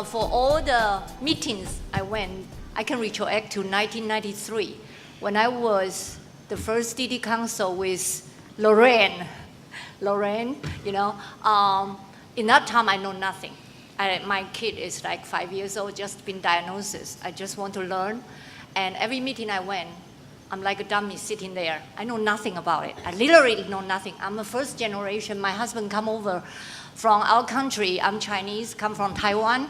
for all the meetings I went, I can retroact to 1993 when I was the first DD council with Lorraine, you know. In that time, I know nothing. My kid is like 5 years old, just been diagnosed. I just want to learn. And every meeting I went, I'm like a dummy sitting there. I know nothing about it. I literally know nothing. I'm a first generation. My husband come over from our country. I'm Chinese, come from Taiwan,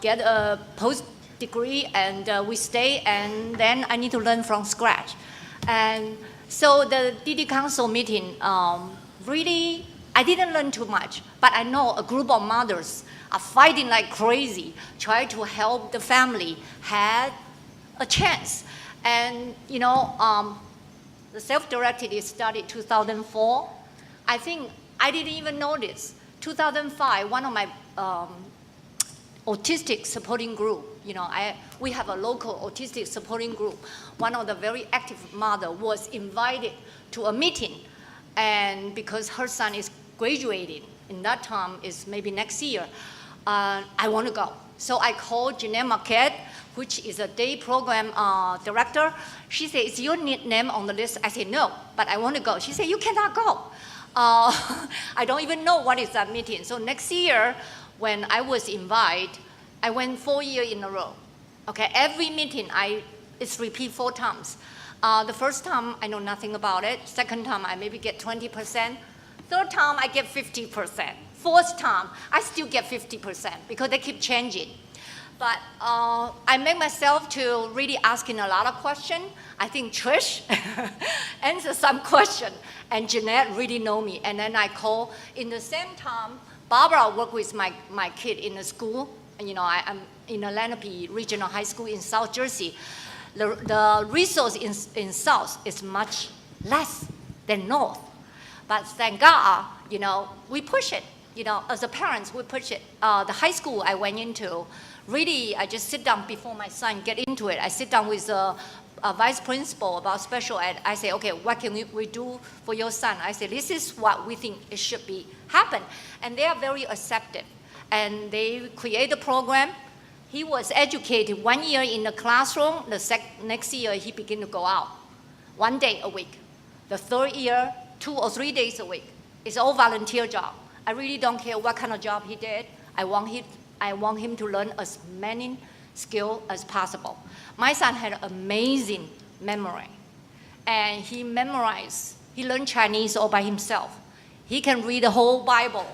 get a post degree, and we stay, and then I need to learn from scratch. And so the DD Council meeting, really, I didn't learn too much, but I know a group of mothers are fighting like crazy, try to help the family had a chance. And you know, the self-directed is started 2004. I think I didn't even notice. 2005, one of my autistic supporting group, you know, we have a local autistic supporting group. One of the very active mother was invited to a meeting, and because her son is graduating, in that time is maybe next year, I want to go. So I called Jeanette Marquette, which is a day program director. She said, is your name on the list? I said, no, but I want to go. She said, you cannot go. I don't even know what is that meeting. So next year, when I was invited, I went 4 years in a row. Okay, every meeting, it's repeat 4 times. The first time, I know nothing about it. Second time, I maybe get 20%. Third time, I get 50%. Fourth time, I still get 50% because they keep changing. But I make myself to really asking a lot of questions. I think Trish answered some question, and Jeanette really know me. And then I call, in the same time, Barbara worked with my kid in the school. And, you know, I'm in a Lenape Regional High School in South Jersey. The resource in South is much less than North. But thank God, you know, we push it. You know, as a parents, we push it. The high school I went into, really, I just sit down before my son get into it. I sit down with a vice principal about special ed. I say, okay, what can we do for your son? I say, this is what we think it should be happen. And they are very accepting. And they create a program. He was educated 1 year in the classroom. The next year, he began to go out 1 day a week. The third year, 2 or 3 days a week. It's all volunteer job. I really don't care what kind of job he did. I want him to learn as many skills as possible. My son had amazing memory. And he memorized, he learned Chinese all by himself. He can read the whole Bible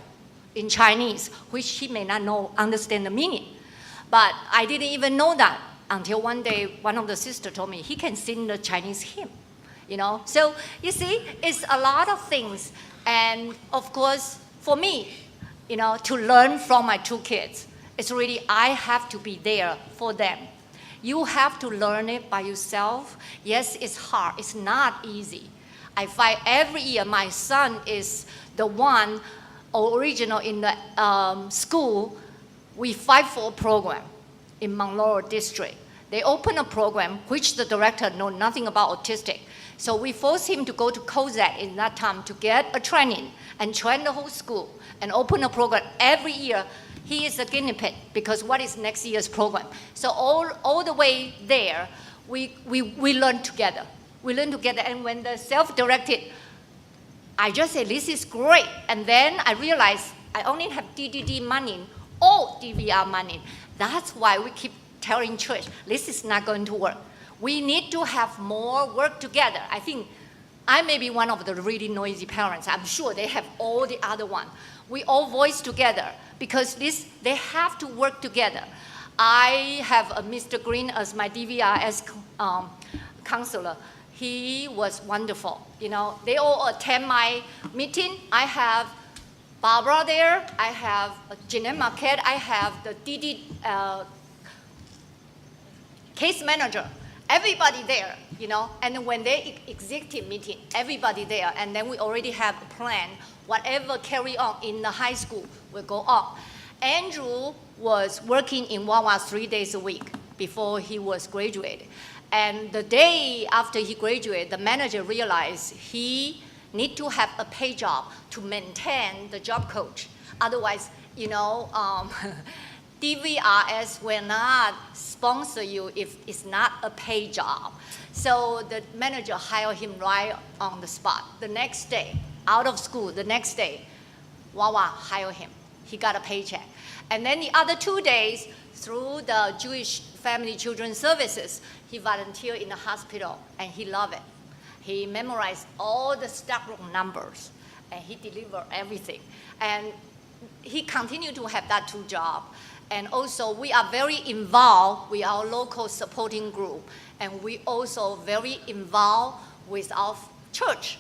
in Chinese, which he may not understand the meaning. But I didn't even know that until one day, one of the sisters told me, he can sing the Chinese hymn, you know? So you see, it's a lot of things. And of course, for me, you know, to learn from my 2 kids, it's really, I have to be there for them. You have to learn it by yourself. Yes, it's hard, it's not easy. I fight every year. My son is the one original in the school. We fight for a program in Monroe District. They open a program which the director knows nothing about autistic. So we forced him to go to COSAC in that time to get a training and train the whole school and open a program every year. He is a guinea pig because what is next year's program? So all the way there, we learn together. We learn together, and when the self-directed, I just say, this is great. And then I realized I only have DDD money or DVR money. That's why we keep telling church, this is not going to work. We need to have more work together. I think I may be one of the really noisy parents. I'm sure they have all the other one. We all voice together because they have to work together. I have Mr. Green as my DVRS counselor. He was wonderful. You know, they all attend my meeting. I have Barbara there. I have Jeanette Marquette. I have the DD case manager. Everybody there, you know. And when they executive meeting, everybody there. And then we already have a plan. Whatever carry on in the high school will go on. Andrew was working in Wawa 3 days a week before he was graduated. And the day after he graduated, the manager realized he need to have a pay job to maintain the job coach. Otherwise, you know, DVRS will not sponsor you if it's not a paid job. So the manager hired him right on the spot. The next day, out of school, the next day, Wawa hired him. He got a paycheck. And then the other 2 days, through the Jewish Family Children Services, he volunteered in the hospital, and he loved it. He memorized all the stockroom numbers, and he delivered everything. And he continued to have that 2 jobs. And also, we are very involved with our local supporting group, and we also very involved with our church.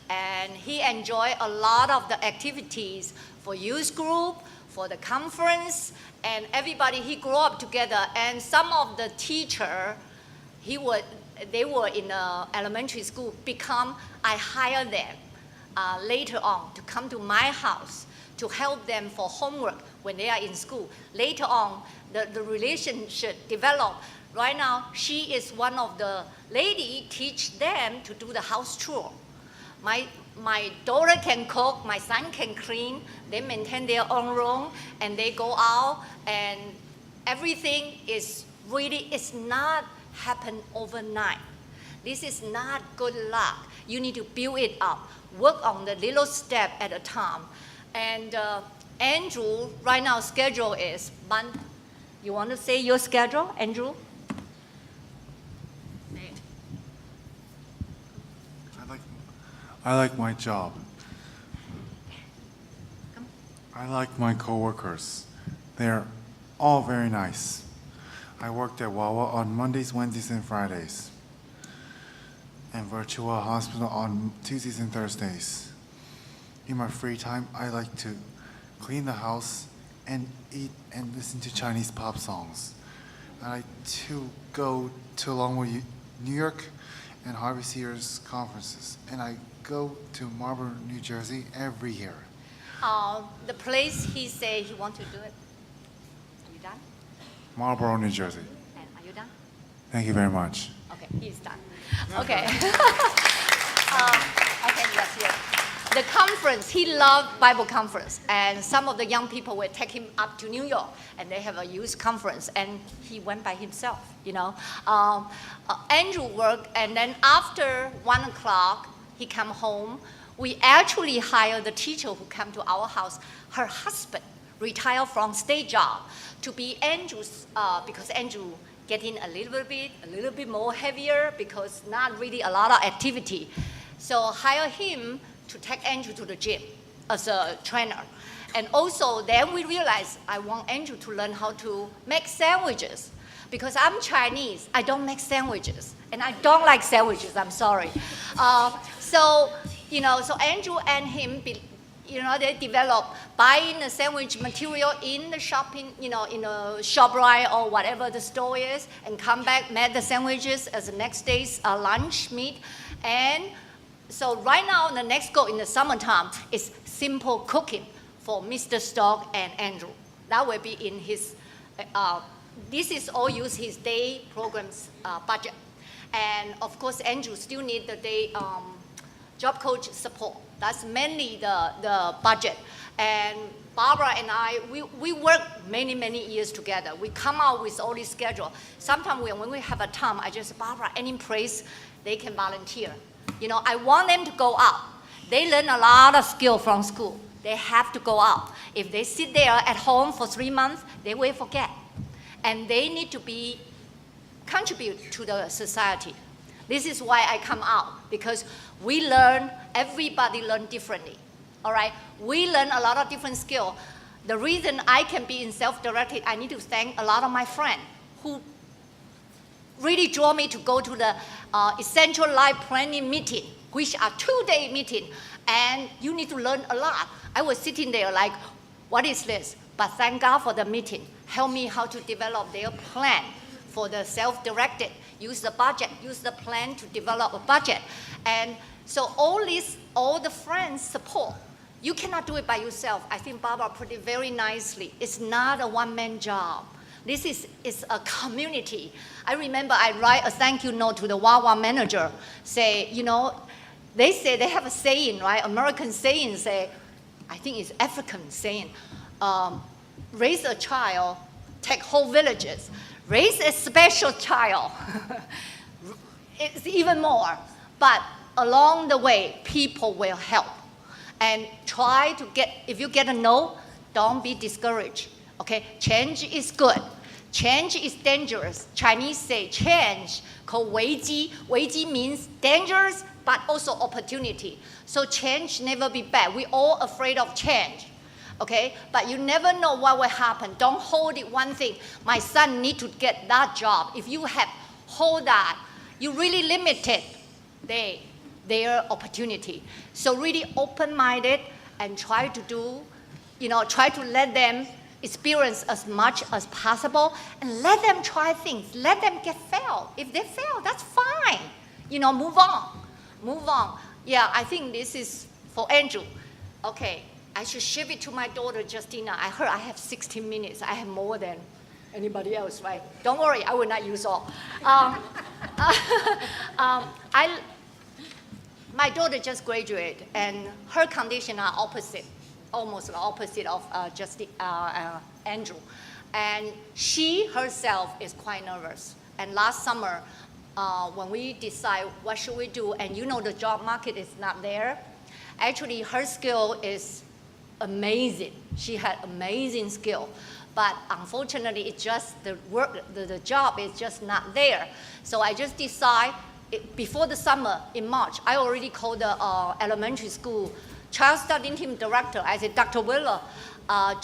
And he enjoyed a lot of the activities for youth group, for the conference, and everybody, he grew up together. And some of the teacher, they were in elementary school, I hired them later on to come to my house to help them for homework when they are in school. Later on, the relationship developed. Right now, she is one of the lady teach them to do the house chore. My daughter can cook, my son can clean, they maintain their own room, and they go out, and everything is really, it's not happen overnight. This is not good luck. You need to build it up, work on the little step at a time. And Andrew, right now schedule is month. You want to say your schedule, Andrew? I like my job. I like my coworkers. They're all very nice. I worked at Wawa on Mondays, Wednesdays, and Fridays, and Virtual Hospital on Tuesdays and Thursdays. In my free time, I like to clean the house and eat and listen to Chinese pop songs. I like to go to Longwood, New York, and Harvey Sears conferences, and I go to Marlborough, New Jersey every year. The place he said he want to do it. Are you done? Marlborough, New Jersey. And are you done? Thank you very much. Okay, he's done. Okay. Okay, yes. The conference, he loved Bible conference, and some of the young people will take him up to New York, and they have a youth conference, and he went by himself, you know. Andrew worked, and then after 1 o'clock, he come home. We actually hired the teacher who come to our house. Her husband retired from state job to be Andrew's, because Andrew getting a little bit more heavier because not really a lot of activity. So hire him to take Andrew to the gym as a trainer. And also then we realized I want Andrew to learn how to make sandwiches. Because I'm Chinese, I don't make sandwiches. And I don't like sandwiches, I'm sorry. So Andrew and him, they develop buying the sandwich material in the shopping, in a ShopRite or whatever the store is, and come back, make the sandwiches as the next day's lunch meat. And so right now, the next goal in the summertime is simple cooking for Mr. Stock and Andrew. That will be in his, this is all use his day program's budget. And of course, Andrew still need the day job coach support. That's mainly the budget. And Barbara and I, we work many years together. We come out with all this schedule. Sometimes when we have a time, I just, Barbara, any place they can volunteer. I want them to go out. They learn a lot of skill from school. They have to go out. If they sit there at home for 3 months, they will forget. And they need to contribute to the society. This is why I come out, because we learn, everybody learn differently, all right? We learn a lot of different skills. The reason I can be in self-directed, I need to thank a lot of my friends who really draw me to go to the Essential Life Planning meeting, which are 2-day meeting, and you need to learn a lot. I was sitting there like, what is this? But thank God for the meeting. Help me how to develop their plan for the self-directed. Use the budget, use the plan to develop a budget. And so all the friends support. You cannot do it by yourself. I think Barbara put it very nicely. It's not a one-man job. This is a community. I remember I write a thank you note to the Wawa manager, say, they say they have a saying, right? American saying say, I think it's African saying, raise a child take whole villages, raise a special child. It's even more. But along the way, people will help. And try to get, if you get a no, don't be discouraged. Okay, change is good. Change is dangerous. Chinese say change, called 危机. 危机 means dangerous, but also opportunity. So change never be bad. We're all afraid of change. Okay, but you never know what will happen. Don't hold it one thing. My son need to get that job. If you have hold that, you really limited their opportunity. So really open-minded and try to do, try to let them experience as much as possible and let them try things. Let them get failed. If they fail, that's fine. Move on. Move on. Yeah, I think this is for Andrew. Okay, I should ship it to my daughter, Justina. I heard I have 16 minutes. I have more than anybody else, right? Don't worry, I will not use all. My daughter just graduated, and her condition are opposite, almost the opposite of Andrew. And she herself is quite nervous. And last summer, when we decide what should we do, and the job market is not there, actually her skill is amazing. She had amazing skill. But unfortunately, it's just the job is just not there. So I just decide, before the summer, in March, I already called the elementary school child study team director. I said, Dr. Wheeler,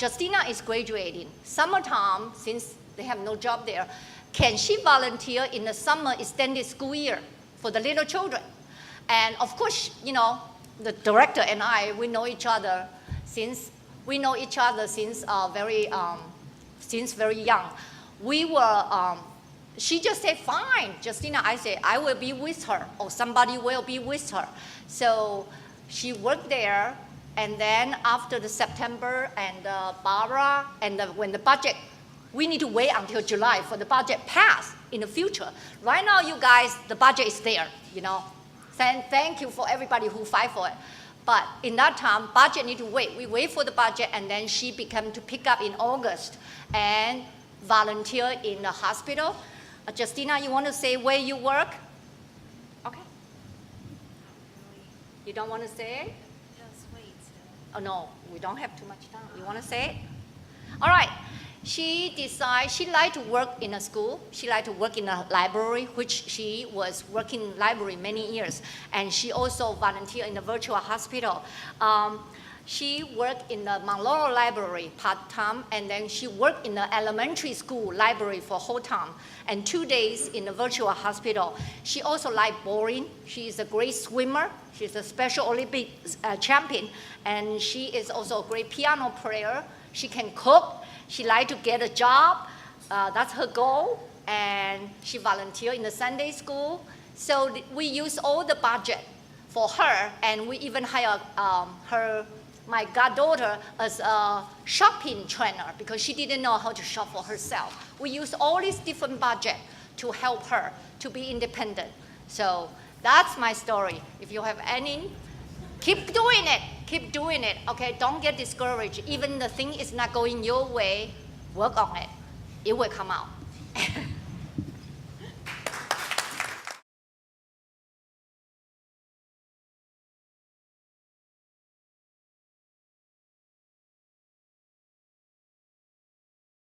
Justina is graduating. Summertime, since they have no job there, can she volunteer in the summer extended school year for the little children? And of course, the director and I, we know each other since very young. She just said, fine, Justina. I said, I will be with her, or somebody will be with her. So she worked there, and then after the September and Barbara, and when the budget, we need to wait until July for the budget pass in the future. Right now, you guys, the budget is there, Thank you for everybody who fight for it. But in that time, budget need to wait. We wait for the budget, and then she began to pick up in August and volunteer in the hospital. Justina, you want to say where you work? Okay. You don't want to say it? Just wait. Oh, no, we don't have too much time. You want to say it? All right. She decided she liked to work in a school. She liked to work in a library, which she was working in library many years. And she also volunteered in the virtual hospital. She worked in the Mount Laurel Library part-time, and then she worked in the elementary school library for whole time, and 2 days in the virtual hospital. She also liked bowling. She is a great swimmer. She's a Special Olympics champion, and she is also a great piano player. She can cook. She liked to get a job. That's her goal. And she volunteered in the Sunday school. So we use all the budget for her, and we even hire my goddaughter as a shopping trainer because she didn't know how to shop for herself. We use all these different budget to help her to be independent. So that's my story. If you have any, keep doing it. Keep doing it, okay? Don't get discouraged. Even the thing is not going your way, work on it. It will come out.